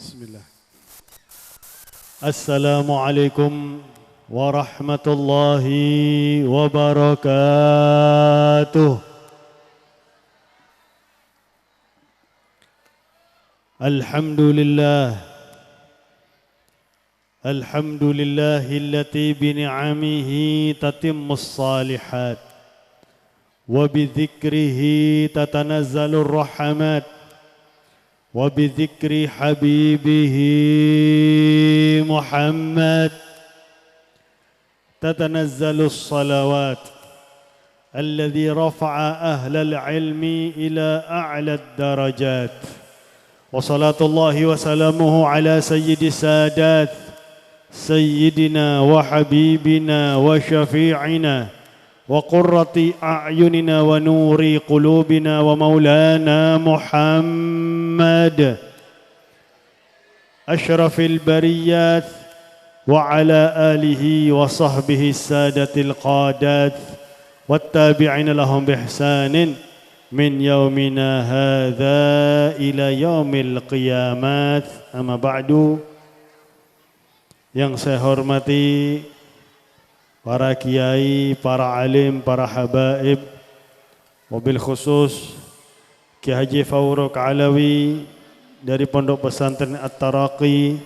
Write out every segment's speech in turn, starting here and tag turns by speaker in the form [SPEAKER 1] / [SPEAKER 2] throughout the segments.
[SPEAKER 1] Bismillah. Assalamualaikum warahmatullahi wabarakatuh. Alhamdulillah. Alhamdulillahillati bini'amihi tatimmus salihat. Wa bidzikrihi tatanazzalur rahmat. وبذكر حبيبه محمد تتنزل الصلوات الذي رفع أهل العلم إلى أعلى الدرجات وصلاة الله وسلامه على سيد السادات سيدنا وحبيبنا وشفيعنا وقرة أعيننا ونور قلوبنا ومولانا محمد أشرف البريات وعلى آله وصحبه السادة القادات والتابعين لهم بإحسان من يومنا هذا إلى يوم القيامات أما بعد. Yang saya hormati para kiai, para alim, para habaib, wabil khusus Kiai Haji Fauruq Alawi dari Pondok Pesantren At-Taraqi,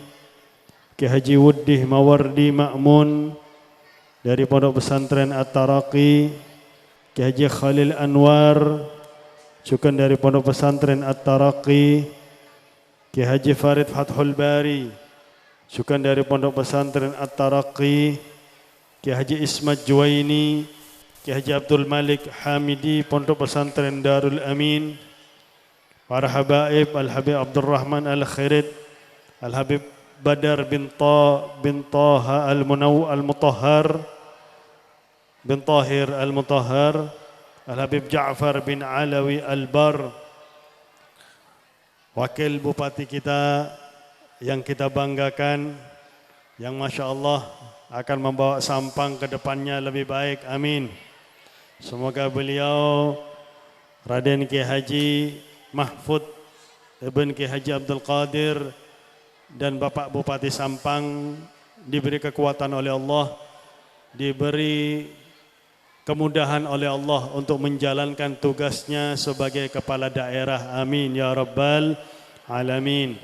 [SPEAKER 1] Kiai Haji Wuddih Mawardi Ma'mun dari Pondok Pesantren At-Taraqi, Kiai Haji Khalil Anwar juga dari Pondok Pesantren At-Taraqi, Kiai Haji Farid Fathul Bari juga dari Pondok Pesantren At-Taraqi, Kiai Haji Ismat Juwaini, Kiai Haji Abdul Malik Hamidi, Pondok Pesantren Darul Amin, para habaib Al-Habib Abdul Rahman Al-Khirid, Al-Habib Badar bin Taha Al-Mutahhar, bin Tahir Al-Mutahhar, Al-Habib Ja'far bin Alawi Al-Bar, wakil bupati kita yang kita banggakan, yang Masya Allah akan membawa Sampang ke depannya lebih baik, amin. Semoga beliau Raden Kiai Haji Mahfud Ibn Kiai Haji Abdul Qadir dan Bapak Bupati Sampang diberi kekuatan oleh Allah, diberi kemudahan oleh Allah untuk menjalankan tugasnya sebagai kepala daerah, amin ya rabbal alamin.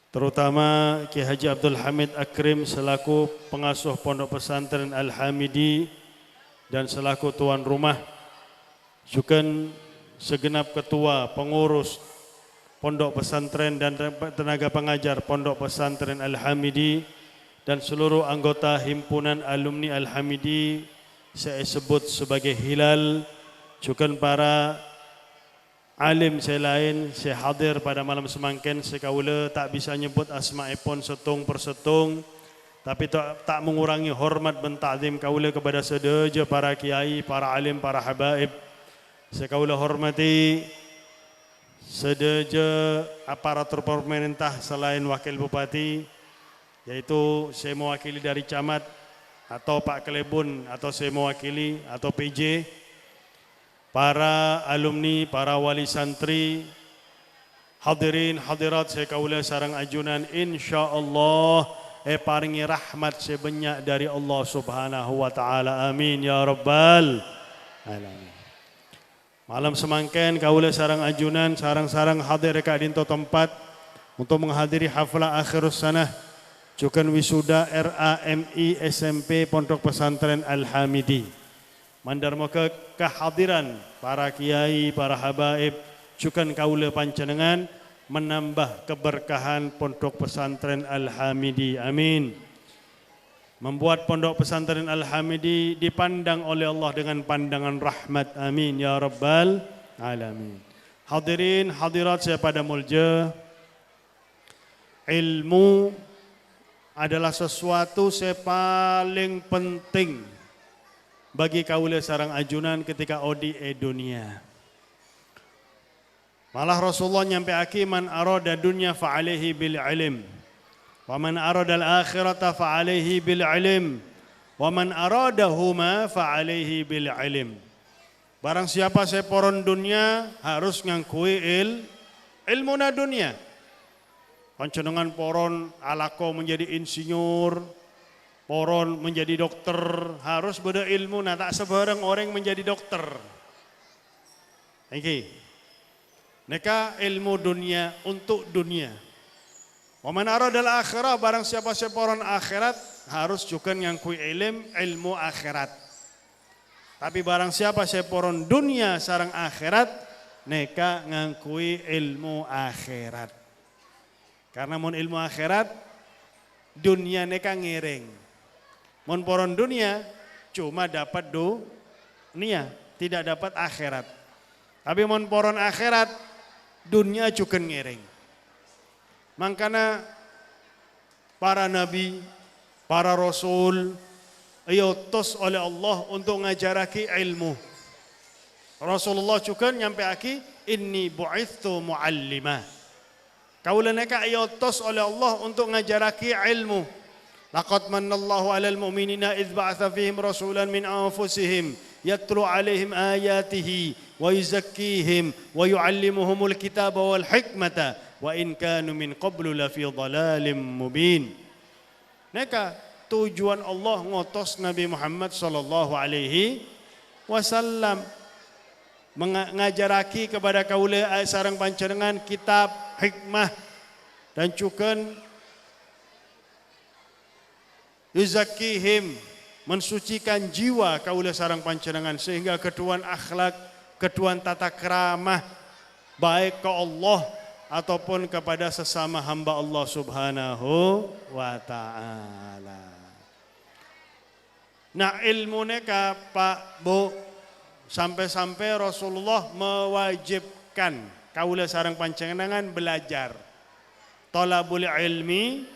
[SPEAKER 1] Terutama Kiai Haji Abdul Hamid Akrim selaku pengasuh Pondok Pesantren Al-Hamidi dan selaku tuan rumah, juga segenap ketua pengurus Pondok Pesantren dan tenaga pengajar Pondok Pesantren Al-Hamidi dan seluruh anggota himpunan alumni Al-Hamidi saya sebut sebagai Hilal, juga para alim saya lain, saya hadir pada malam semangkin, saya kaula tak bisa nyebut asma'ipun setung persetung, tapi tak mengurangi hormat dan ta'zim kaula kepada sedaja para kiai, para alim, para habaib. Saya kaula hormati sedaja aparatur pemerintah selain wakil bupati, yaitu saya mewakili dari camat atau Pak Kelebun, atau saya mewakili atau PJ, para alumni, para wali santri, hadirin hadirat saya kaula sareng ajunan, insyaallah paringi rahmat sebanyak dari Allah Subhanahu wa taala, amin ya rabbal alamin. Malam semangken kaula sareng ajunan sareng-sareng hadir ka dinto tempat untuk menghadiri haflah akhirus sanah juga wisuda RAMI SMP Pondok Pesantren Al-Hamidi. Mandar muka kehadiran para kiai, para habaib, juga kaula panjenengan menambah keberkahan Pondok Pesantren Al-Hamidi, amin. Membuat Pondok Pesantren Al-Hamidi dipandang oleh Allah dengan pandangan rahmat, amin ya rabbal alamin. Hadirin hadirat saya pada mulja, ilmu adalah sesuatu yang paling penting bagi kaula sareng ajunan ketika odi dunia. Malah Rasulullah nyampe aki, man arada dunya fa alaihi bil ilm wa man arada al akhirata fa alaihi bil ilm wa man aradahuma fa alaihi bil ilm. Barang siapa seporon dunia harus ngangkui ilmu na dunia. Pancenengan poron alako menjadi insinyur, poron menjadi dokter, harus beda ilmu na tak sebarang orang menjadi dokter. Oke. Neka ilmu dunia untuk dunia. Wa man aradal akhirah, barang siapa seporon akhirat harus juga ngangkui ilmu akhirat. Tapi barang siapa seporon dunia sarang akhirat, neka ngangkui ilmu akhirat. Karena mun ilmu akhirat dunia neka ngiring. Mun poron dunia cuma dapat dunia, tidak dapat akhirat. Tapi mun poron akhirat dunia juga ngiring. Makanya para nabi, para rasul diutus oleh Allah untuk ngajaraki ilmu. Rasulullah juga nyampe aki inni bu'ithu muallimah. Kaula neka diutus oleh Allah untuk ngajaraki ilmu. Laqad manallahu 'alal mu'minina idz ba'atsa fihim rasulan min anfusihim yatlu 'alaihim ayatihi wa yuzakkihim wa yu'allimuhumul kitaba wal hikmata wa in kanu min qablu lafi dhalalin mubin. Neka tujuan Allah ngutus Nabi Muhammad sallallahu alaihi wasallam mengajaraki kepada kaula sareng panjenengan kitab, hikmah dan juga yuzakkihim, mensucikan jiwa kaula sareng panjenengan sehingga keduan akhlak, keduan tata keramah baik ke Allah ataupun kepada sesama hamba Allah Subhanahu wa taala. Nah, ilmu neka Pak Bu, sampai-sampai Rasulullah mewajibkan kaula sareng panjenengan belajar. Talabul ilmi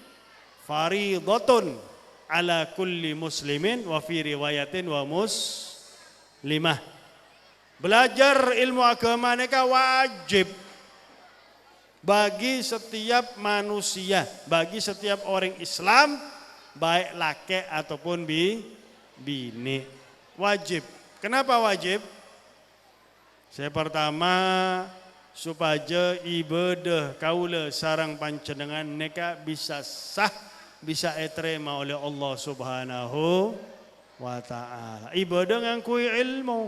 [SPEAKER 1] faridatun ala kulli muslimin wa fi riwayatin wa muslimah. Belajar ilmu agama neka wajib bagi setiap manusia, bagi setiap orang Islam, baik laki ataupun bini. Wajib. Kenapa wajib? Saya pertama supaya ibadah kaula sareng panjenengan neka bisa sah, bisa diterima oleh Allah Subhanahu wa taala. Ibadah ngangkui ilmu.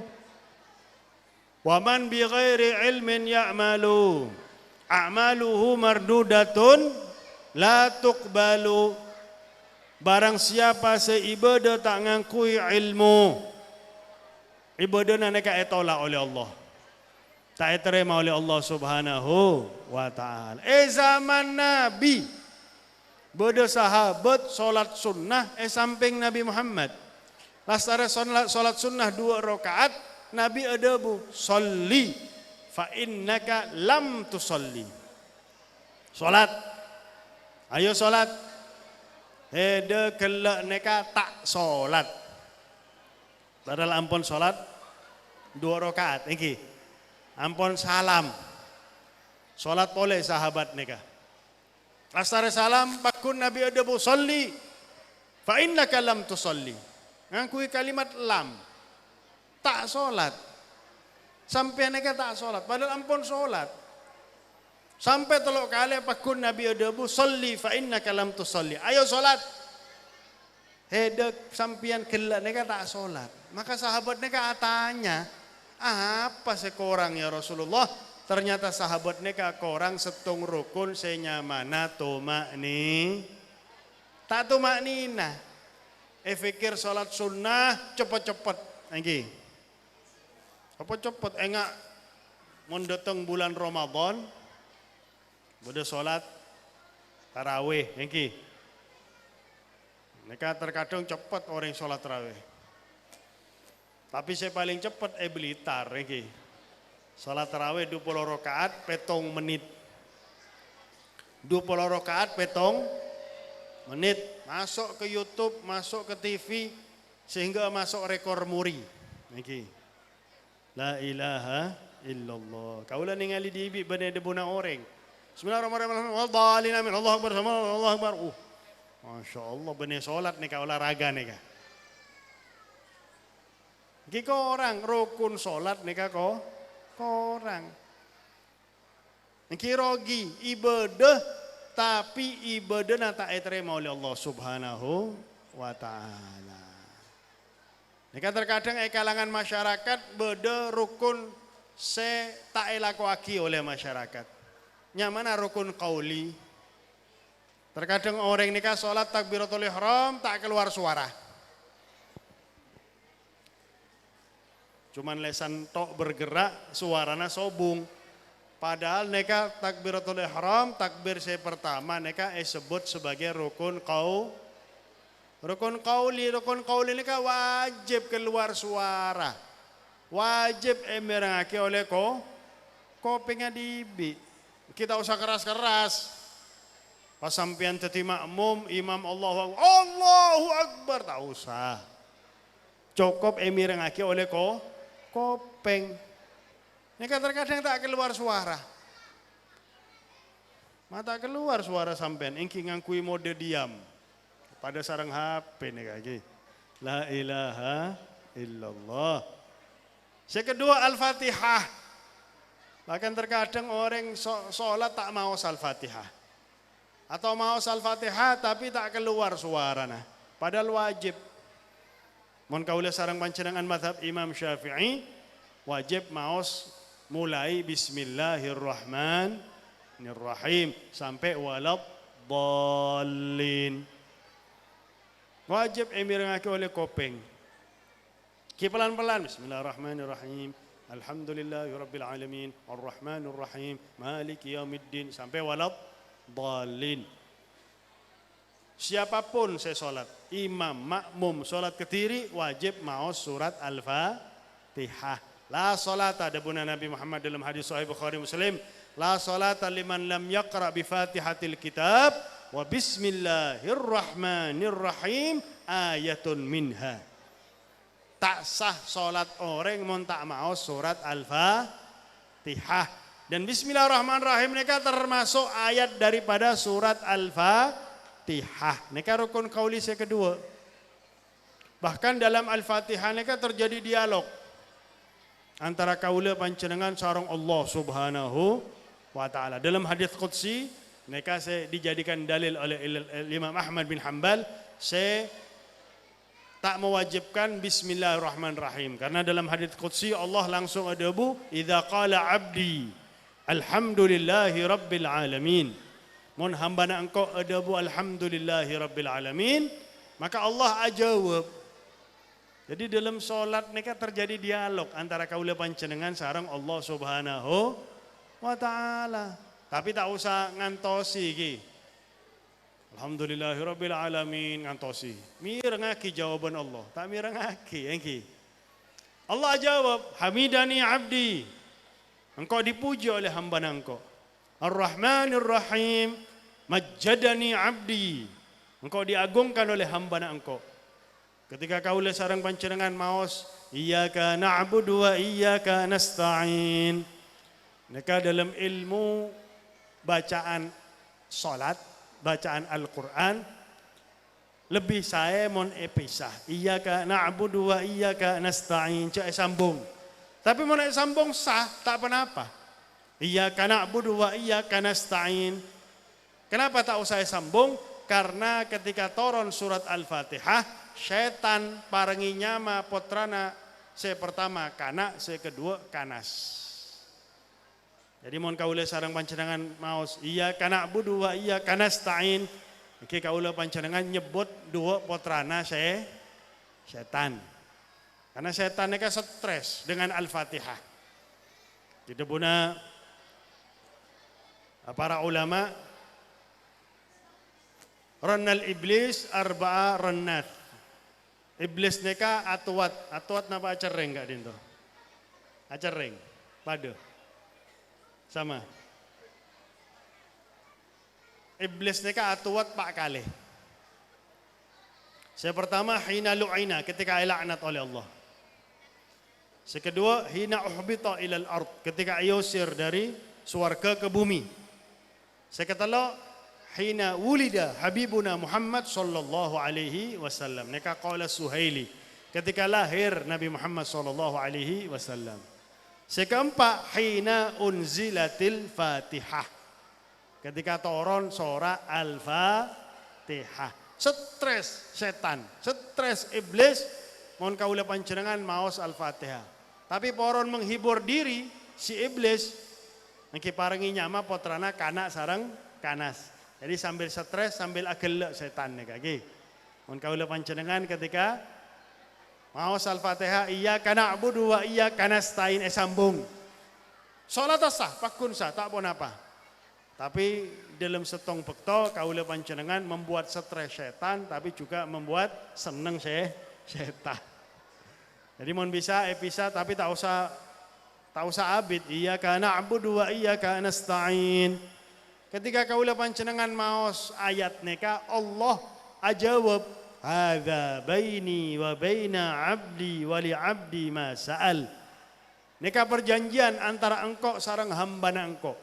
[SPEAKER 1] Wa man bi ghairi ilmin ya'malu a'maluhu mardudatun la tuqbalu. Barang siapa seibadah tak ngangkui ilmu, ibadah neka etolak oleh Allah, tak diterima oleh Allah Subhanahu wa taala. Zaman Nabi beda sahabat solat sunnah samping Nabi Muhammad. Lastare solat sunnah 2 rakaat, Nabi adabu sholli fa innaka lam tusolli. Solat, ayo solat. Hede kelak neka tak solat. Padahal ampun solat 2 rakaat. Iki ampun salam. Solat boleh sahabat neka. Lastare salam pakun Nabi adabu sholli fa innaka lam tusolli. Ngakui kalimat lam. Tak solat. Sampai neka tak solat. Padahal ampun solat. Sampai 3 kali pakun Nabi adabu sholli fa innaka lam tusolli. Ayo solat. Hedek sampian kelak neka tak solat. Maka sahabat neka tanya, apa sekorang ya Rasulullah? Ternyata sahabat neka korang setung rukun senyamana tumakni. Tak tumaknina. Fikir solat sunnah cepet-cepet. Anggi. Cepet-cepet enggak mendatang bulan Ramadan. Beda solat tarawih, Anggi. Mereka terkadang cepat orang solat tarawih. Tapi saya paling cepat Blitar, Anggi. Salat tarawih 20 rakaat petong menit. 20 rakaat petong menit. Masuk ke YouTube, masuk ke TV sehingga masuk rekor muri. Niki. La ilaha illallah. Kaulah ningali di ibi bane debuna orang. Bismillahirrahmanirrahim. Wadhalina min Allahu akbar, Allahu akbar. Masya Allah bane salat nika olahraga nika. Kiko orang rukun salat nika ko orang. Engki rogi ibadah tapi ibadah tak diterima oleh Allah Subhanahu wa taala. Nek terkadang kalangan masyarakat beda rukun se tak elakuaki oleh masyarakat. Nyamana rukun qauli. Terkadang orang nikah sholat takbiratul ihram tak keluar suara. Cuman lesan tok bergerak suarana sobung. Padahal neka takbiratul ihram takbir saya pertama neka sebut sebagai rukun qauli neka wajib keluar suara. Wajib emerangake oleh kopengnya dibi. Kita usah keras-keras. Pas sampean teti makmum imam Allahu Akbar tak usah. Cukup emerangake oleh kopeng. Ini kan terkadang tak keluar suara. Mata keluar suara sampean, engki ngangkui mode diam. Pada sarang HP nih kaki. La ilaha illallah. Sekedua Al-Fatihah. Bahkan terkadang orang sholat tak mau Al-Fatihah. Atau mau Al-Fatihah tapi tak keluar suara nah. Padahal wajib. Mun kaula sarang pancenengan mazhab Imam Syafi'i wajib maos mulai bismillahirrahmanirrahim sampai walad dhalin. Wajib emirangake oleh kopeng. Ki pelan-pelan bismillahirrahmanirrahim. Alhamdulillahirabbil alamin arrahmanirrahim maliki yaumiddin sampai walad dhalin. Siapapun saya sholat, imam, makmum, sholat ketiri wajib maos surat Al-Fatihah. La salata ada buna Nabi Muhammad dalam hadis sahih Bukhari Muslim. La salata liman lam yaqra bi Fatihatil kitab wa bismillahirrahmanirrahim ayatun minha. Tak sah salat orang mun tak mau surat Al-Fatihah. Dan bismillahirrahmanirrahim mereka termasuk ayat daripada surat Al-Fatihah. Mereka rukun qauli yang kedua. Bahkan dalam Al-Fatihah mereka terjadi dialog antara kaula panjenengan sareng Allah Subhanahu wa taala. Dalam hadis qudsi mereka dijadikan dalil oleh Imam Ahmad bin Hanbal tak mewajibkan bismillahirrahmanirrahim karena dalam hadis qudsi Allah langsung adabu idza qala abdi alhamdulillahi rabbil alamin. Mun hambana engkau adabu alhamdulillahi rabbil alamin maka Allah ajawab. Jadi dalam solat mereka terjadi dialog antara kaula panjenengan sareng Allah Subhanahu wa taala. Tapi tak usah ngantosi ki. Alhamdulillahirabbil alamin ngantosi. Mirengaki jawaban Allah. Tak mirengaki engki. Allah jawab, "Hamidani 'abdi." Engkau dipuji oleh hamba engkau. Ar-Rahmanir-Rahim, "Majjadani 'abdi." Engkau diagungkan oleh hamba engkau. Ketika kaula sareng panjenengan maos iyyaka na'budu wa iyyaka nasta'in. Maka dalam ilmu bacaan salat, bacaan Al-Qur'an lebih saya mon episah. Iyyaka na'budu wa iyyaka nasta'in cak sambung. Tapi mon sambung sah tak apa-apa. Iyyaka na'budu wa iyyaka nasta'in. Kenapa tak usah sambung? Karena ketika turun surat Al-Fatihah setan parengi nyama potrana saya pertama kanak, saya kedua kanas. Jadi mohon kaula sareng panjenengan maos iyyaka na'budu wa iyyaka nasta'in. Iki kaula panjenengan nyebut dua potrana setan. Karena setan mereka stres dengan Al-Fatihah. Jadi buna para ulama rannal iblis arba'a rannat. Iblis neka atuat napa acereng gak dinto? Acereng, padu. Sama. Iblis neka atuat pak kali. Saya pertama hina lu'ina ketika ilaknat oleh Allah. Sekedua hina uhbita ilal ard ketika iusir dari swarga ke bumi. Seketelo hina wulida habibuna Muhammad sallallahu alaihi wasallam. Neka qala Suhaili ketika lahir Nabi Muhammad sallallahu alaihi wasallam. Sekeempat, hina unzilatil Fatihah. Ketika turun surah Al-Fatihah. Stres setan, stres iblis, mohon kaula panjenengan maos Al-Fatihah. Tapi poron menghibur diri si iblis, niki parengi nyama potrana kana sareng kanas. Jadi sambil stres sambil agelek setan nih kaki. Mohon kaula panjenengan ketika maos Al-Fatihah, iyyaka na'budu wa iyyaka nasta'in sambung. Salat sah, pakun sah, tak pun apa. Tapi dalam setong bekto kaula panjenengan membuat stres setan, tapi juga membuat seneng setan. Jadi mohon bisa tapi tak usah abid. Iyyaka na'budu wa iyyaka nasta'in. Ketika kaula panjenengan maos ayat neka, Allah ajawab, hadza baini wa baina 'abdi wa li 'abdi ma sa'al. Neka perjanjian antara engkau sareng hambana engkau.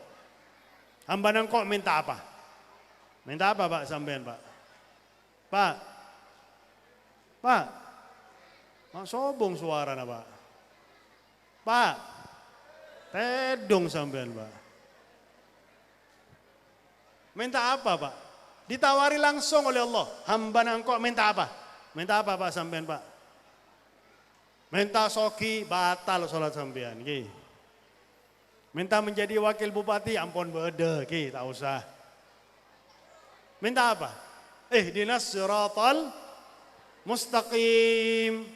[SPEAKER 1] Hamba engkau minta apa? Minta apa Pak sampean Pak? Pak? Mak sobong suara na Pak? Pak? Tedong sampean Pak? Minta apa Pak? Ditawari langsung oleh Allah. Hamba engkau minta apa? Minta apa Pak sampean Pak? Minta soki batal sholat sampean. Minta menjadi wakil bupati, ampun beda, tak usah. Minta apa? Ihdinas siratal mustaqim.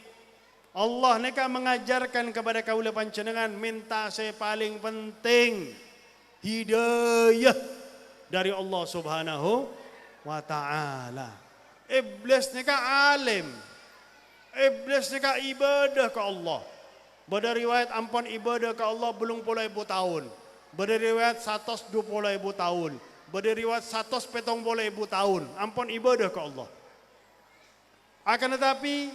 [SPEAKER 1] Allah neka mengajarkan kepada kaula panjenengan minta saya paling penting hidayah dari Allah Subhanahu wa taala. Iblis neka alim. Iblis neka ibadah ke Allah. Berdariwayat ampun ibadah ke Allah belum puluh ribu tahun. Berdariwayat 120 ribu tahun. Berdariwayat 170 ribu tahun. Ampun ibadah ke Allah. Akan tetapi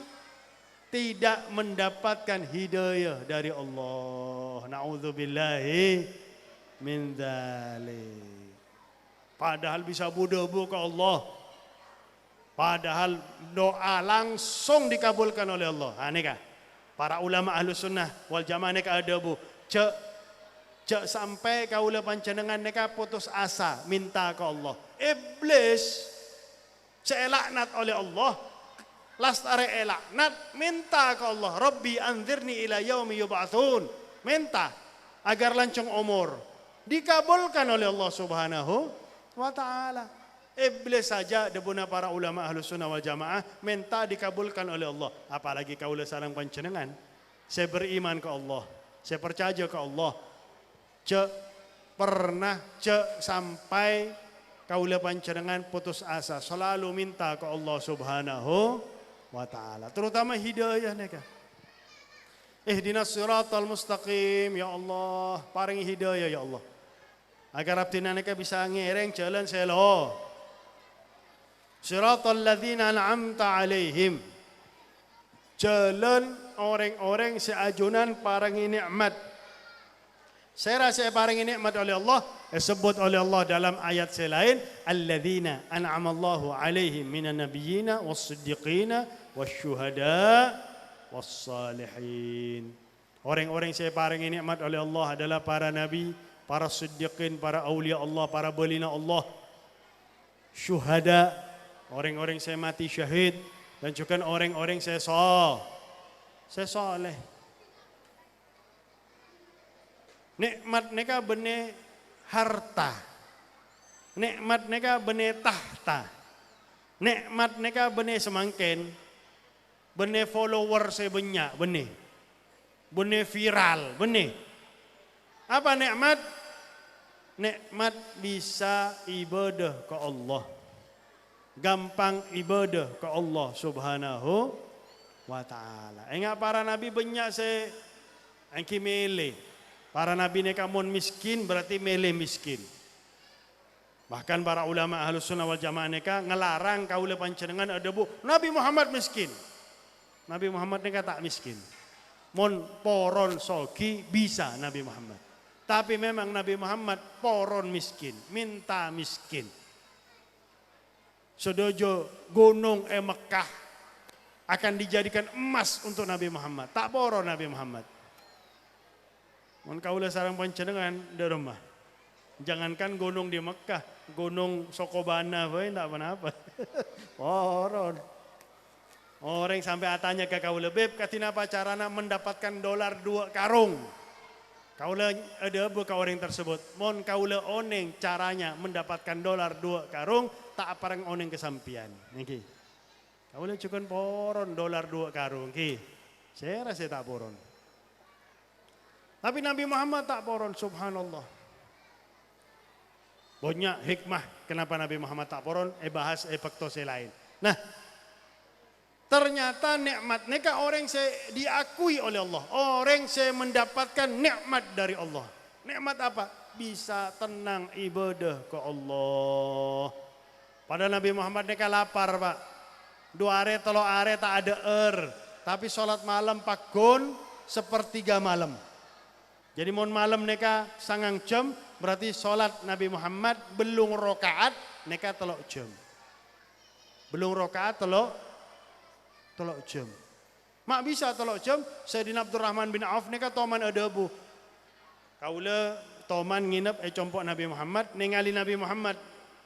[SPEAKER 1] tidak mendapatkan hidayah dari Allah. Na'udzubillahi min dzalik. Padahal bisa budabu ke Allah. Padahal doa langsung dikabulkan oleh Allah. Ha nikah. Para ulama Ahlus Sunnah wal Jamaah neka adabu. Cek sampai kaula panjenengan neka putus asa minta ke Allah. Iblis seelaknat oleh Allah. Lastare elaknat minta ke Allah. Rabbi anzirni ila yaumi yub'atsun. Minta agar lancung umur. Dikabulkan oleh Allah Subhanahu wa taala. Iblis saja debuna para ulama Ahlus Sunnah wal Jamaah minta dikabulkan oleh Allah. Apalagi kaula sareng panjenengan. Saya beriman ke Allah. Saya percaya ke Allah. Pernah sampai kaula panjenengan putus asa. Selalu minta ke Allah Subhanahu wa taala. Terutama hidayah neka. Ihdinas siratal mustaqim ya Allah. Paringi hidayah ya Allah. Agar abdina neka bisa ngereng jalan selo. Siratal ladzina an'amta alaihim. Jalan orang-orang seajunan parangi nikmat. Saya rasa parangi nikmat oleh Allah, disebut oleh Allah dalam ayat selain alladzina an'amallahu alaihim minan nabiyyina was-siddiqina wasyuhada was-salihin. Orang-orang saya parangi nikmat oleh Allah adalah para nabi, para siddiqin, para aulia Allah, para balina Allah, syuhada, orang-orang saya mati syahid, dan juga orang-orang saya soleh. Nikmat neka bene harta. Nikmat neka bene tahta. Nikmat neka bene semangken. Bene follower saya banyak, bene. Bene viral, bene. Apa nikmat? Nikmat bisa ibadah ke Allah. Gampang ibadah ke Allah Subhanahu wa taala. Ingat para nabi banyak saya angki mele. Para nabi neka mun miskin berarti mele miskin. Bahkan para ulama Ahlus Sunnah wal Jamaah neka ngelarang kaula panjenengan adabu Nabi Muhammad miskin. Nabi Muhammad neka tak miskin. Mun poron sogi bisa Nabi Muhammad. Tapi memang Nabi Muhammad poron miskin, minta miskin. Sedojo gunung Mekah akan dijadikan emas untuk Nabi Muhammad. Tak poron Nabi Muhammad. Mun kaula sareng panjenengan di rumah. Jangankan gunung di Mekah, gunung Sokobana bae enggak apa-apa. Poron. Orang sampai atanya ke kaula, "Beb, katina apa carana mendapatkan dolar 2 karung?" Kaula ada ke orang tersebut. Mon kaula oneng caranya mendapatkan dolar 2 karung, tak aparang oneng kesampian. Niki. Kaula cukun poron dolar 2 karung ki. Saya rasa tak poron. Tapi Nabi Muhammad tak poron, subhanallah. Banyak hikmah kenapa Nabi Muhammad tak poron, bahas pektose lain. Nah, ternyata nikmat neka orang saya diakui oleh Allah. Orang saya mendapatkan nikmat dari Allah. Nikmat apa? Bisa tenang ibadah ke Allah. Pada Nabi Muhammad neka lapar, Pak. 2 hari 3 hari tak ada tapi sholat malam pakun sepertiga malam. Jadi mohon malam neka sangang jam, berarti sholat Nabi Muhammad belum rokaat neka 3 jam. Belum rokaat 3 jam. Mak bisa 3 jam, Sayyidina Abdurrahman bin Auf neka toman adabu. Kaula toman nginep compok Nabi Muhammad, ningali Nabi Muhammad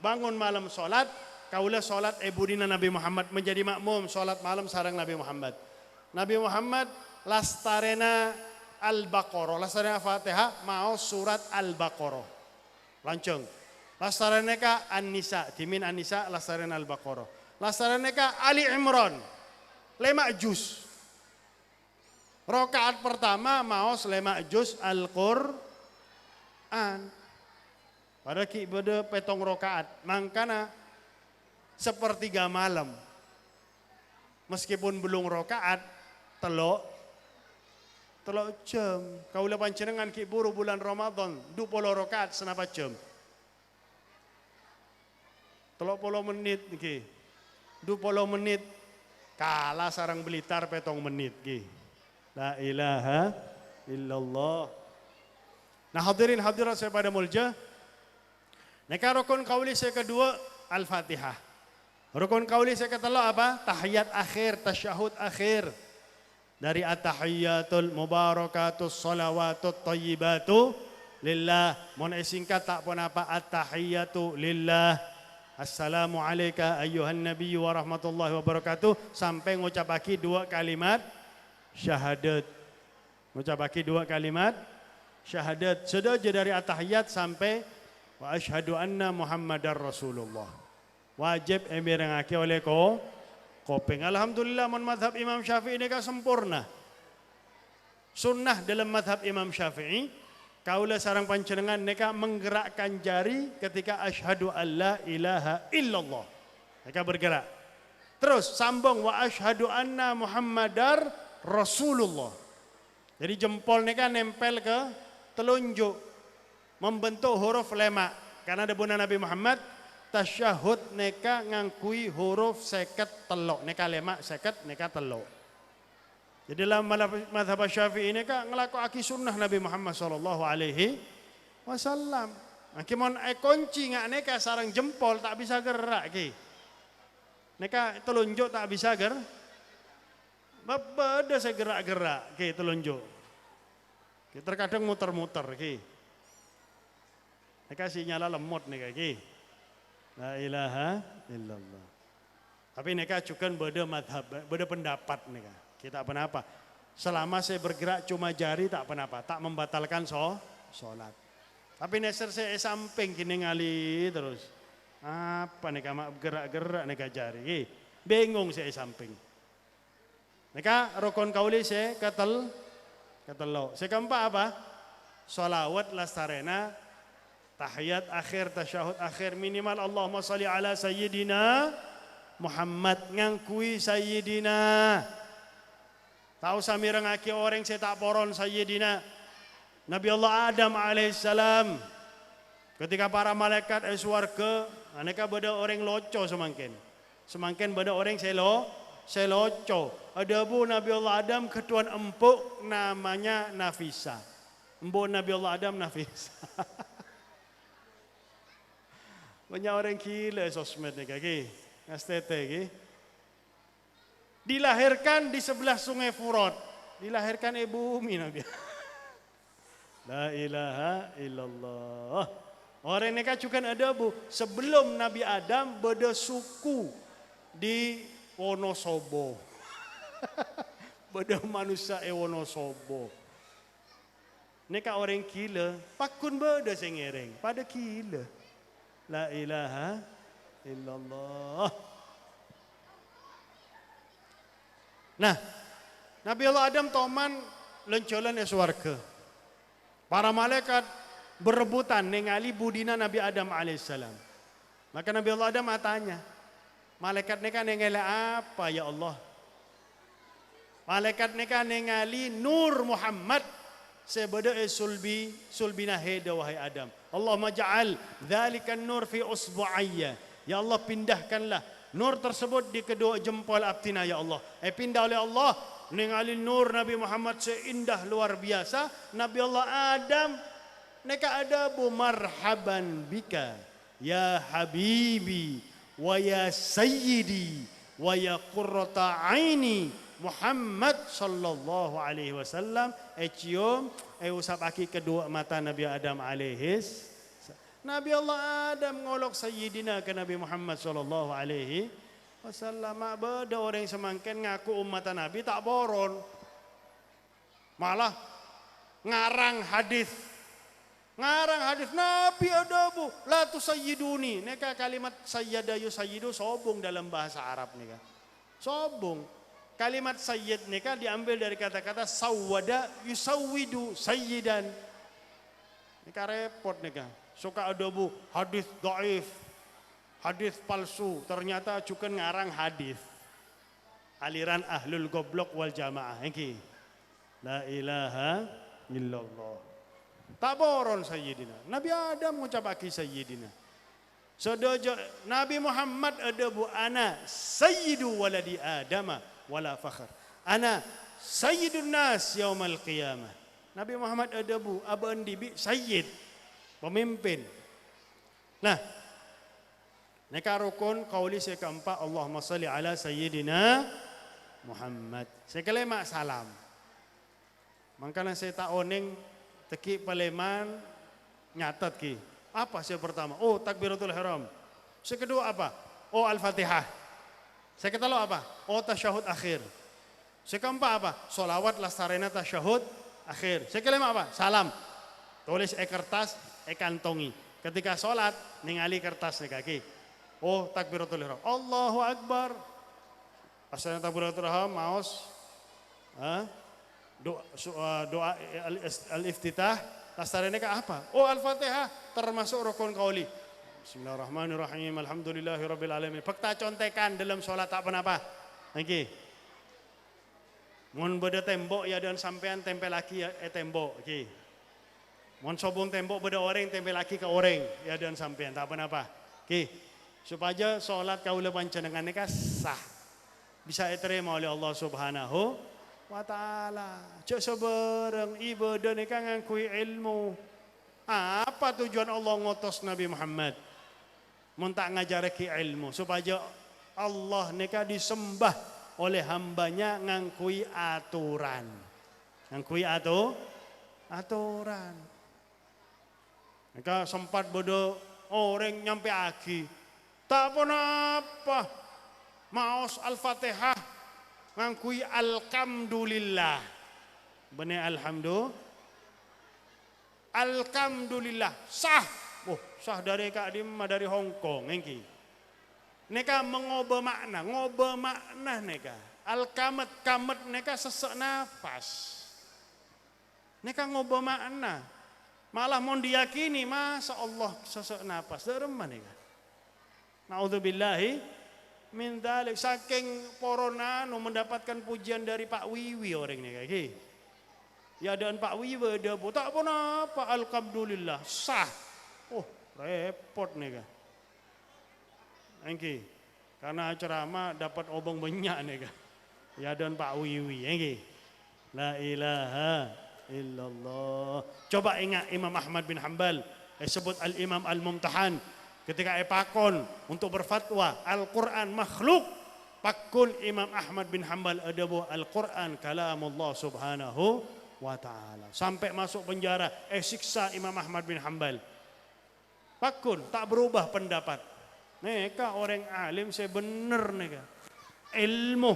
[SPEAKER 1] bangun malam sholat, kaula sholat budina Nabi Muhammad menjadi makmum sholat malam sareng Nabi Muhammad. Nabi Muhammad lastarena Al-Baqarah, lastarena Fatihah mau surat Al-Baqarah. Lancung. Lastarena ka An-Nisa, timin An-Nisa lastarena Al-Baqarah. Lastarena ka Ali Imran. 5 juz. Rakaat pertama mau 5 juz Al-Qur'an. Pada ki beda petong rakaat, mangkana sepertiga malam. Meskipun belum rakaat, telok jam. Kaula panjenengan ki buru bulan Ramadan, 20 rakaat senapa jam. 30 menit ki. 20 menit kalah sarang Blitar petong menit ki. La ilaha illallah. Nah hadirin hadirat saya pada mulja. Neka rukun kauli saya kedua Al-Fatihah. Rukun kauli saya ketela apa? Tahiyat akhir, tasyahud akhir. Dari at-tahiyyatul mubarakatus salawatut thayyibatu lillah. Mohon singkat tak pun apa at-tahiyyatu lillah. Assalamu alayka ayyuhan nabiyyu wa rahmatullahi wa barakatuh. Sampai ngucapaki 2 kalimat syahadat. Ngucapaki 2 kalimat syahadat. Sudah dari at-tahiyyat sampai wa asyhadu anna Muhammadar Rasulullah. Wajib emirengake oleh kopeng. Alhamdulillah mon madhab Imam Syafi'i ini sempurna. Sunnah dalam madhab Imam Syafi'i, kaula sarang panjenengan neka menggerakkan jari ketika asyhadu alla ilaha illallah. Neka bergerak. Terus sambung wa asyhadu anna Muhammadar Rasulullah. Jadi jempol neka nempel ke telunjuk membentuk huruf lema. Karena ada bunda Nabi Muhammad tasyahud neka ngangkui huruf 53 neka lema 50 neka telo. Jadi dalam mazhab Syafi'i neka ngelakoni sunnah Nabi Muhammad sallallahu alaihi wasallam. Aki mon kunci ngak neka sarang jempol tak bisa gerak ki. Neka telunjuk tak bisa beda saya gerak-gerak ki telunjuk. Ki terkadang muter-muter ki. Neka sinyala lemot neka ki. La ilaha illallah. Tapi neka cukan beda madhab, beda pendapat neka. Kita apa-apa. Selama saya bergerak cuma jari tak apa-apa, tak membatalkan sholat. Tapi neser saya samping kini ngali terus. Apa neka mak gerak-gerak neka jari. Bingung saya samping. Neka rukun kauli saya ketelo. Saya keempat apa? Sholawat lastarena. Tahiyat akhir, tasyahud akhir minimal Allahumma salli ala sayyidina Muhammad ngangkui sayyidina. Tahu samirengake orang saya tak poron sayyidina Nabi Allah Adam alaihissalam. Ketika para malaikat swarga, aneka beda orang loco semangkin. Semangkin beda orang seloco. Ada bu Nabi Allah Adam ketuan empuk namanya Nafisa. Empuk Nabi Allah Adam Nafisa. Banyak orang gila sosmed ni kaki, ngastete ki. Dilahirkan di sebelah Sungai Furat, dilahirkan bumi Nabi. La ilaha illallah. Orang ini kan juga ada bu. Sebelum Nabi Adam beda suku di Wonosobo. Beda manusia Wonosobo. Neka orang gila, pakun beda sengereng, pada gila. La ilaha illallah. Nah, Nabi Allah Adam toman lencolan eswarga. Para malaikat berebutan ningali budina Nabi Adam alaihissalam. Maka Nabi Allah Adam tanya, malaikat neka ningali apa ya Allah? Malaikat neka ningali Nur Muhammad. Sebeda sulbina heda wahai Adam. Allahumma ja'al dzalikan nur fi usbu'ayya. Ya Allah pindahkanlah nur tersebut di kedua jempol abtina ya Allah. Pindah oleh Allah ningali nur Nabi Muhammad seindah luar biasa. Nabi Allah Adam neka ada bu marhaban bika ya habibi wa ya sayyidi wa ya qurrata aini Muhammad sallallahu alaihi wasallam cium usap aki kedua mata Nabi Adam alaihis. Nabi Allah Adam ngolok sayyidina ke Nabi Muhammad sallallahu alaihi wasallam. Beda orang yang semangkin ngaku umat Nabi tak boron. Malah ngarang hadis. Ngarang hadis Nabi ada bu la tusayyiduni. Neka kalimat sayyada yusayyidu sobong dalam bahasa Arab nika. Sobong. Kalimat sayyid nika diambil dari kata-kata sawwada yusawwidu sayyidan. Nika repot nika. Suka ada bu hadis dhaif, hadis palsu. Ternyata juga ngarang hadis. Aliran ahlul goblok wal jamaah. Iki. La ilaha illallah. Tak boron sayyidina. Nabi Adam ngucapake sayyidina. Sedojo Nabi Muhammad ada bu ana sayyidu waladi Adama wala fakhr. Ana sayyidun nas yaumal qiyamah. Nabi Muhammad ada bu aban dibi sayyid, pemimpin. Nah, neka rukun qauli saya keempat Allahumma shalli ala sayyidina Muhammad. Saya kelima salam. Makanya saya tak oning teki paleman nyatat ki. Apa saya pertama? Oh takbiratul ihram. Saya kedua apa? Oh al-fatihah. Saya ketahu apa? Oh tasyahud akhir. Saya keempat apa? Solawat lastarena tasyahud akhir. Saya kelima apa? Salam. Tulis kertas, kantongi. Ketika sholat, ningali kertas nih kaki. Oh takbiratul ihram. Allahu Akbar. Asalnya takbiratul ihram, maos. Doa al-iftitah. Lastarena apa? Oh al-fatihah. Termasuk rukun qauli. Bismillahirrahmanirrahim. Alhamdulillahirabbil alamin. Fakta contekan dalam sholat tak apa? Niki. Mun beda tembok ya dan sampean tempel lagi tembok. Niki. Mun sobong tembok beda orang tempel lagi ke orang ya dan sampean tak apa? Niki. Supaya sholat kaula panjenengan nika sah. Bisa diterima oleh Allah Subhanahu wa taala. Cek sebereng ibadah nika ngangkui ilmu. Apa tujuan Allah ngutus Nabi Muhammad? Mun tak ngajarake ilmu supaya Allah nika disembah oleh hambanya ngangkui aturan. Ngangkui aturan. Nika sempat bodoh orang nyampe agi. Tak pun apa. Maos al-fatihah ngangkui alhamdulillah. Bener alhamdulillah sah. Oh, sah dari Kak Dim dari Hong Kong engki. Neka mengoba makna neka. Kamet neka sesek nafas. Neka ngoba makna. Malah mau diyakini masa Allah sesek nafas. Derema neka. Naudzubillahi min dzalik. Saking porona mendapatkan pujian dari Pak Wiwi orang neka iki. Ya dan Pak Wiwi ada tak pun apa alhamdulillah sah. Oh repot nih kan. Engki karena ceramah dapat obong banyak nih kan. Ya dan Pak Wiwi engki. La ilaha illallah. Coba ingat Imam Ahmad bin Hanbal sebut al-Imam al-Mumtahan ketika pakon untuk berfatwa Al-Quran makhluk. Pakul Imam Ahmad bin Hanbal adabu Al-Quran kalamullah subhanahu wa ta'ala. Sampai masuk penjara, siksa Imam Ahmad bin Hanbal. Pakun, tak berubah pendapat. Neka orang alim saya bener neka. Ilmu.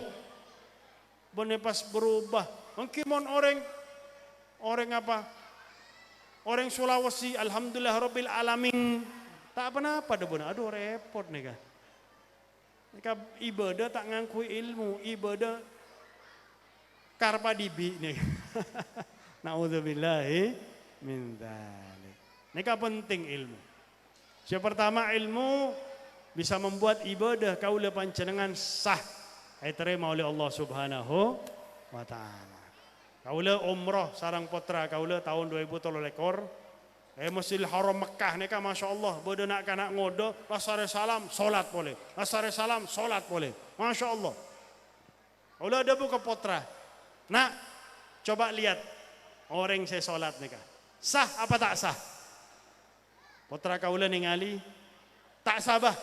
[SPEAKER 1] Bener pas berubah. Mungkin orang apa? Orang Sulawesi, alhamdulillah rabbil alamin. Tak apa-apa dah bener. Aduh repot neka. Neka ibadah tak ngangkui ilmu, ibadah karpa dibi neka. Naudzubillahi min dzalik. Neka penting ilmu. Yang pertama ilmu bisa membuat ibadah kaula panjenengan sah diterima oleh Allah Subhanahu wa taala. Kaula umrah sareng putra kaula tahun 2013 Masjidil Haram Mekah neka masyaallah bodo nak kana ngodo asare salam salat boleh. Asare salam salat boleh. Masyaallah. Kaula ada buka putra. Nak coba lihat orang saya salat neka. Sah apa tak sah? Putra kaula ningali tak sabah.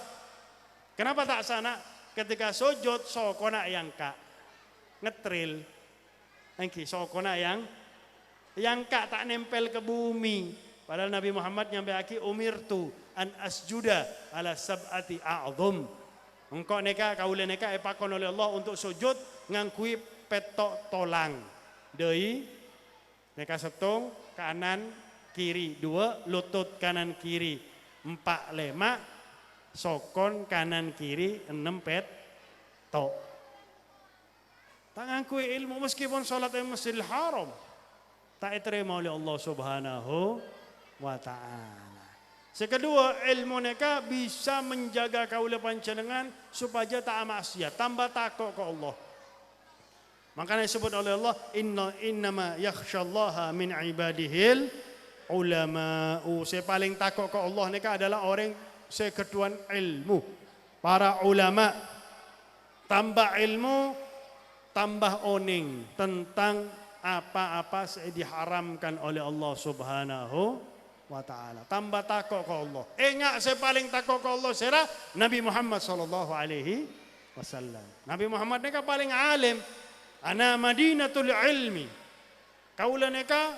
[SPEAKER 1] Kenapa tak sah nak? Ketika sujud sokona yang kak ngetril. Engki sokona yang kak tak nempel ke bumi. Padahal Nabi Muhammad nyampe aki umirtu an asjuda ala sab'ati a'dhum. Engkau neka kaula neka epakon oleh Allah untuk sujud ngangkui petok tolang. Deui neka setung kanan kiri 2, lutut kanan kiri 4 lemak, sokon kanan kiri 6 petok. Tak ngakui ilmu meskipun salat di Masjidil Haram tak diterima oleh Allah Subhanahu wa taala. Sekedua, ilmu neka bisa menjaga kaula panjenengan supaya tak maksiat, tambah takut ke Allah. Makanya disebut oleh Allah innama yakhsyallaha min ibadihil ulama. Saya paling takut ke Allah neka adalah orang sekeduan ilmu. Para ulama tambah ilmu, tambah oning tentang apa-apa yang diharamkan oleh Allah Subhanahu wa taala. Tambah takut ke Allah. Ingat saya paling takut ke Allah serah Nabi Muhammad sallallahu alaihi wasallam. Nabi Muhammad neka paling alim. Ana Madinatul ilmi. Kaula neka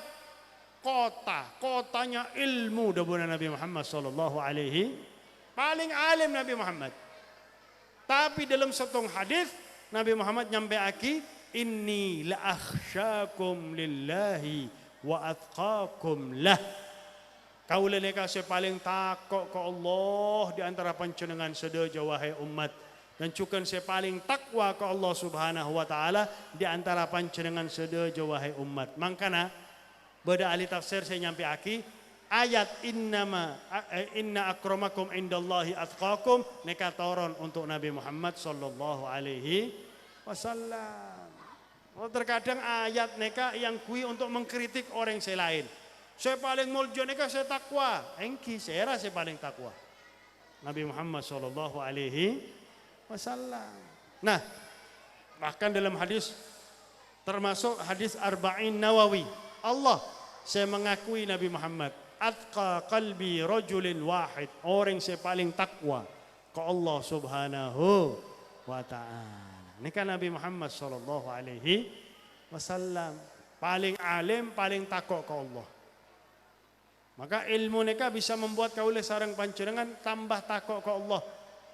[SPEAKER 1] kotanya ilmu dahulu Nabi Muhammad sallallahu alaihi paling alim Nabi Muhammad. Tapi dalam satu hadis Nabi Muhammad nyampe aki inni la akhsyakum lillahi wa atqakum lah. Kaula neka saya paling takut ke Allah di antara panjenengan sedaya wahai umat, dan juga saya paling takwa ke Allah Subhanahu wa taala di antara panjenengan sedaya wahai umat. Mangkana beda ahli tafsir saya nyampe aki ayat inna akramakum indallahi atqakum neka turun untuk Nabi Muhammad sallallahu alaihi wasallam. Terkadang ayat neka yang kui untuk mengkritik orang yang lain. Saya paling muljo neka saya takwa. Engki saya paling takwa. Nabi Muhammad sallallahu alaihi wasallam. Nah, bahkan dalam hadis termasuk hadis Arba'in Nawawi. Allah, saya mengakui Nabi Muhammad atqa qalbi rajulin wahid, orang saya paling takwa ke Allah Subhanahu wa taala. Ini kan Nabi Muhammad sallallahu alaihi wasallam paling alim, paling takwa ke Allah. Maka ilmu neka bisa membuat kaula sareng panjenengan tambah takwa ke Allah.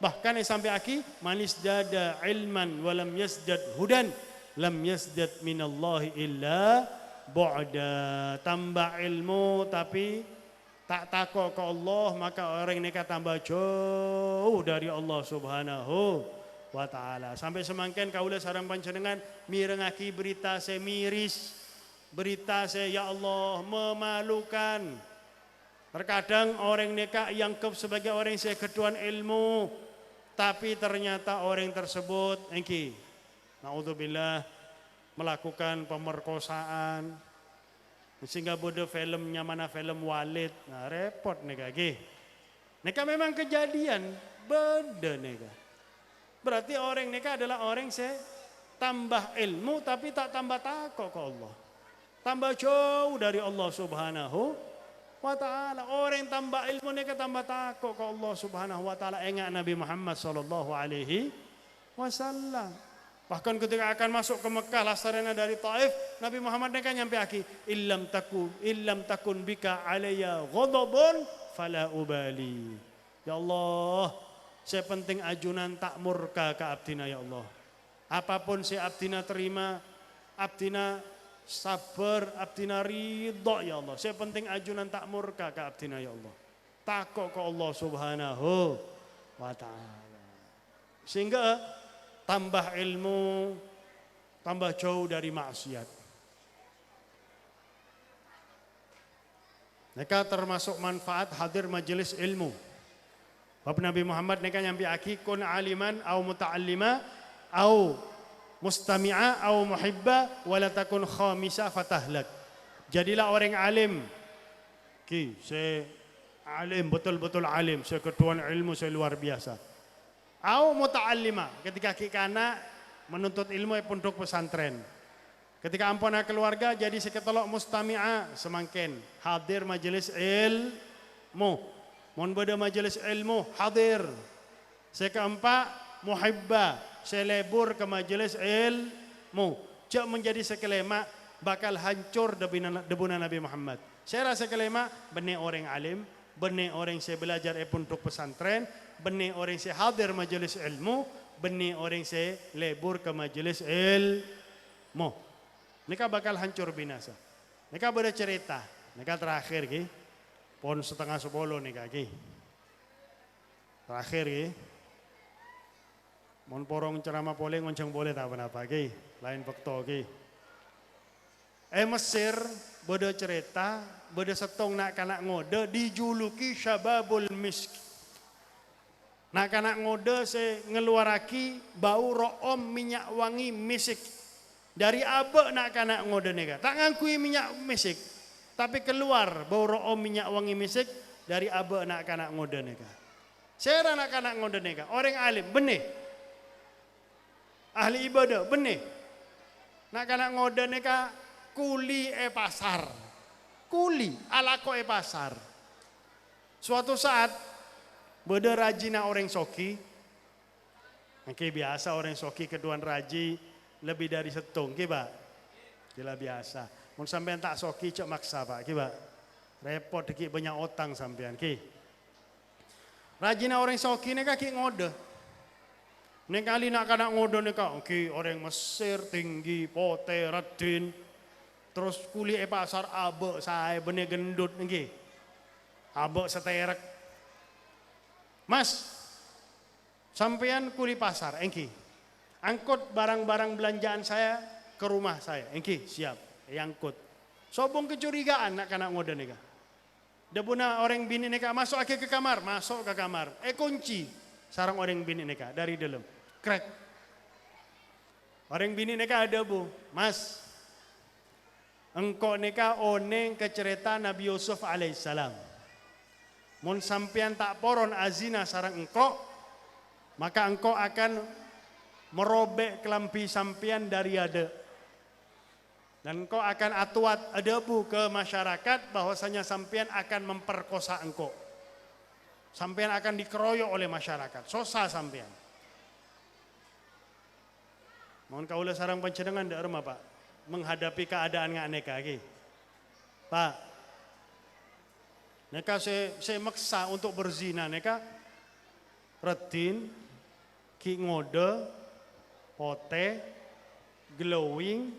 [SPEAKER 1] Bahkan sampai aki manis dada ilman walam yasdad hudan lam yasdad minallahi illa bu'da. Tambah ilmu tapi tak takut ke Allah, maka orang neka tambah jauh dari Allah Subhanahu wa taala. Sampai semangken kaula sareng panjenengan mirengaki berita saya miris, berita saya ya Allah memalukan. Terkadang orang neka yang sebagai orang saya keduan ilmu, tapi ternyata orang tersebut engki naudzubillah melakukan pemerkosaan, sehingga bodoh filmnya mana film Walid. Nah repot nega ge. Neka memang kejadian beda nega. Berarti orang neka adalah orang saya tambah ilmu tapi tak tambah takut ke Allah, tambah jauh dari Allah Subhanahu wa taala. Orang tambah ilmu neka tambah takut ke Allah Subhanahu wa taala. Ingat Nabi Muhammad sallallahu alaihi wasallam. Bahkan ketika akan masuk ke Mekah lasarana dari Taif, Nabi Muhammad kan nyampe aki, illam takun bika alayya ghadabun fala ubali. Ya Allah, saya penting ajunan tak murka ke abdina ya Allah. Apapun saya abdina terima, abdina sabar, abdina ridho ya Allah. Saya penting ajunan tak murka ke abdina ya Allah. Takut ke Allah Subhanahu wa ta'ala. Sehingga tambah ilmu, tambah jauh dari maksiat. Mereka termasuk manfaat hadir majelis ilmu. Bab Nabi Muhammad mereka nyampi aki kun aliman au muta'allima au mustami'a au muhibba wala takun khamisa fatahlak. Jadilah orang alim. Saya alim, betul-betul alim, saya ketuaan ilmu, saya luar biasa. Au muta'allima, ketika kikana menuntut ilmu pondok pesantren. Ketika ampuna keluarga jadi seketelok mustami'a semangkin hadir majelis ilmu. Mon beda majelis ilmu hadir. Sekeempat muhibba, selebur ke majelis ilmu. Cak menjadi sekelema bakal hancur debuna Nabi Muhammad. Saya rasa kelema benih orang alim, benih orang saya belajar pondok pesantren, benih orang saya hadir majelis ilmu, benih orang saya lebur ke majelis ilmu. Mereka bakal hancur binasa. Mereka bercerita, mereka terakhir ki, pon 9:30 mereka ki. Terakhir ki. Mon porong ceramah boleh ngonceng boleh tak apa ki, lain waktu ki. Mesir beda cerita, beda setong nak kanak ngode dijuluki Syababul Misk. Nak kanak ngode se ngeluaraki bau room minyak wangi misik. Dari abe nak kanak ngode nega. Tak ngakui minyak misik, tapi keluar bau room minyak wangi misik dari abe nak kanak ngode nega. Saya nak kanak ngode nega, orang alim benih. Ahli ibadah benih. Nak kanak ngode nega kuli pasar. Kuli alako pasar. Suatu saat beda rajina orang soki. Oke biasa orang soki keduan raji lebih dari setong ke pak. Gila biasa. Mun sampean tak soki cok maksa pak ke pak. Repot dikit banyak otang sampean ke. Rajina orang soki neka ki ngode. Nek kali nak kanak ngode neka oke orang Mesir tinggi pote radin. Terus kuli pasar abe saya benih gendut nge. Abe seterek. Mas, sampean kuli pasar, engki. Angkut barang-barang belanjaan saya ke rumah saya, engki siap, angkut. Sobong kecurigaan nak kanak ngode neka. Debuna orang bini neka masuk ke kamar, masuk ke kamar. Kunci sarang orang bini neka dari dalam, krek. Orang bini neka ada bu, mas. Engkau neka oneng ke cerita Nabi Yusuf alaihissalam. Mun sampean tak poron azina sarang engkau, maka engkau akan merobek kelampi sampean dari ada. Dan engkau akan atuat adabu ke masyarakat bahwasanya sampean akan memperkosa engkau. Sampean akan dikeroyok oleh masyarakat. Sosa sampean. Mohon kaulah sarang pancenengan dak remah Pak. Menghadapi keadaan ngak neka lagi. Pak, neka saya maksa untuk berzina neka redin, ki ngode, pote, glowing,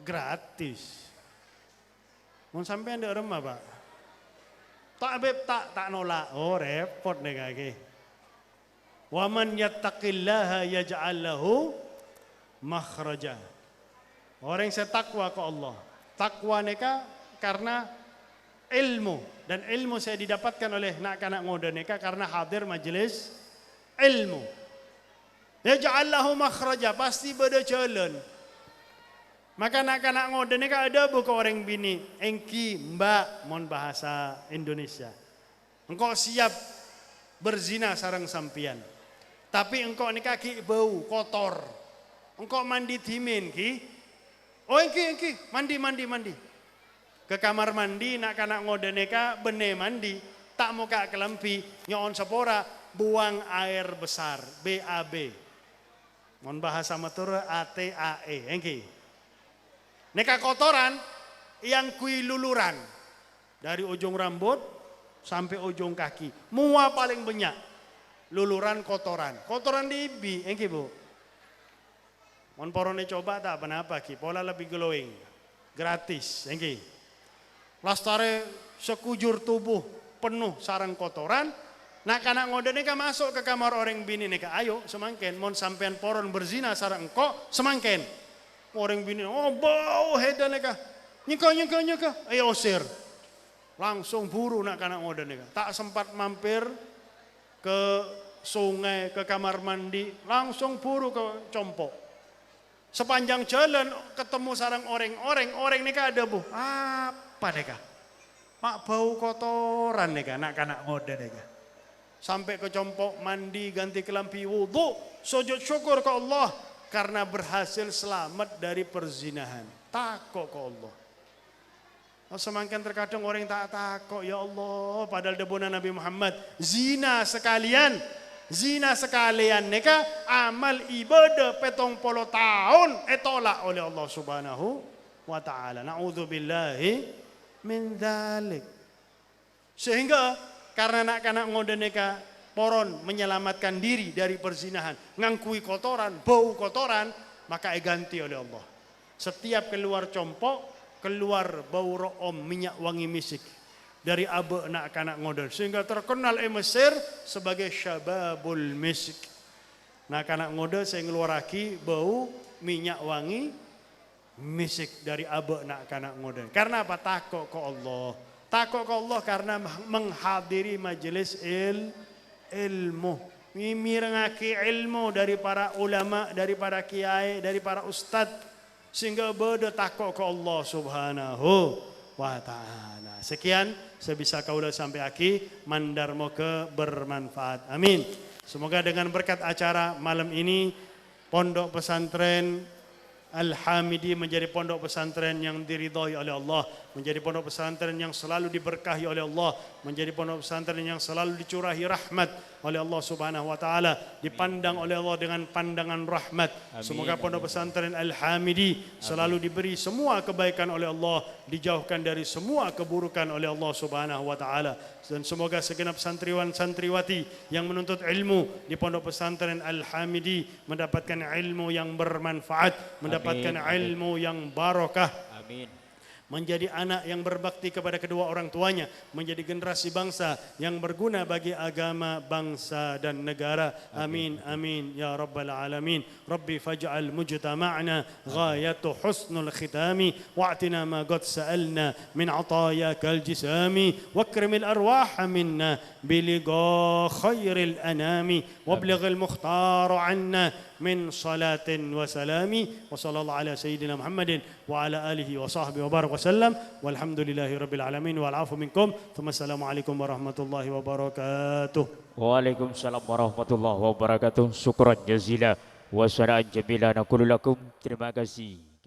[SPEAKER 1] gratis. Mau sampai anda remah pak? Tak beb tak nolak. Oh repot neka lagi. Waman yattaqillaha yaj'al lahu makhraja. Orang yang setakwa ke Allah. Takwa neka karena ilmu. Dan ilmu saya didapatkan oleh nak kanak ngode neka karena hadir majelis ilmu. Yaj'allahu makhraja, pasti beda jalan. Maka nak kanak ngode neka ada buka orang bini. Engki mbak, mohon bahasa Indonesia. Engkau siap berzina sarang sampian. Tapi engkau neka ki bau kotor. Engkau mandi timin ki. Oh engki mandi. Ke kamar mandi nak kanak ngode neka bene mandi tak muka kelampi nyon sepora buang air besar BAB. Mon bahasa matur ATAE, engki. Neka kotoran yang kui luluran dari ujung rambut sampai ujung kaki. Mua paling banyak luluran kotoran. Kotoran di ibi, engki Bu. Mon porone coba tak apa-apa ki, pola lebih glowing. Gratis, engki. Lastare sekujur tubuh penuh sarang kotoran. Nak kanak ngode neka masuk ke kamar orang bini neka, ayo semangken. Mon sampean poron berzina sarang engkau semangken. Orang bini, oh bau hedan neka. Nyeka. Ayo usir. Langsung buru nak kanak ngode neka. Tak sempat mampir ke sungai, ke kamar mandi. Langsung buru ke compok. Sepanjang jalan ketemu sarang orang neka ada Bu. Apa neka? Mak bau kotoran neka, nak kanak ngode neka. Sampai ke compok mandi ganti kelampi wudu, sujud syukur ke Allah karena berhasil selamat dari perzinahan. Takut ke Allah. Semakin terkadang orang tak takut, ya Allah, padahal debuna Nabi Muhammad zina sekalian neka amal ibadah 70 tahun tolak oleh Allah Subhanahu wa taala. Nauzubillahi min dzalik. Sehingga karena nak ngode neka poron menyelamatkan diri dari perzinahan, ngangkui kotoran, bau kotoran, maka ganti oleh Allah. Setiap keluar compok, keluar bau ro'om, minyak wangi misik dari abe nak kanak ngode, sehingga terkenal Mesir sebagai syababul misik. Nak kanak ngode saya ngeluaraki bau minyak wangi misik dari abe nak kanak ngode. Karena apa? Takut ke Allah. Takut ke Allah karena menghadiri majelis ilmu. Mirengaki ilmu dari para ulama, dari para kiai, dari para ustadz. Sehingga beda takut ke Allah Subhanahu wa ta'ala. Sekian sebisa kaulah sampai akhir. Mandarmo ke bermanfaat. Amin. Semoga dengan berkat acara malam ini Pondok Pesantren Al-Hamidi menjadi pondok pesantren yang diridhai oleh Allah, menjadi pondok pesantren yang selalu diberkahi oleh Allah, menjadi pondok pesantren yang selalu dicurahi rahmat oleh Allah Subhanahu wa taala, dipandang oleh Allah dengan pandangan rahmat. Amin. Semoga pondok pesantren Al-Hamidi selalu diberi semua kebaikan oleh Allah, dijauhkan dari semua keburukan oleh Allah Subhanahu wa taala. Dan semoga segenap santriwan santriwati yang menuntut ilmu di pondok pesantren Al-Hamidi mendapatkan ilmu yang bermanfaat, mendapatkan ilmu yang barokah. Amin. Menjadi anak yang berbakti kepada kedua orang tuanya, menjadi generasi bangsa yang berguna bagi agama, bangsa dan negara. Amin amin ya rabbal alamin. Rabbi faj'al mujtama'na ghayatu husnul khitami wa'tina ma qad sa'alna min 'atayakal jisami wakrimil arwaha minna biliqa khairil anami wablighil mukhtar 'anna من صلاة وسلام وصلى الله على سيدنا محمد وعلى آله وصحبه وبارك وسلم والحمد لله رب العالمين والعفو منكم ثم السلام عليكم ورحمة الله وبركاته.
[SPEAKER 2] Waalaikumsalam warahmatullahi wabarakatuh. Syukran jazila wa sana'an jamila naqulu lakum. Terima kasih.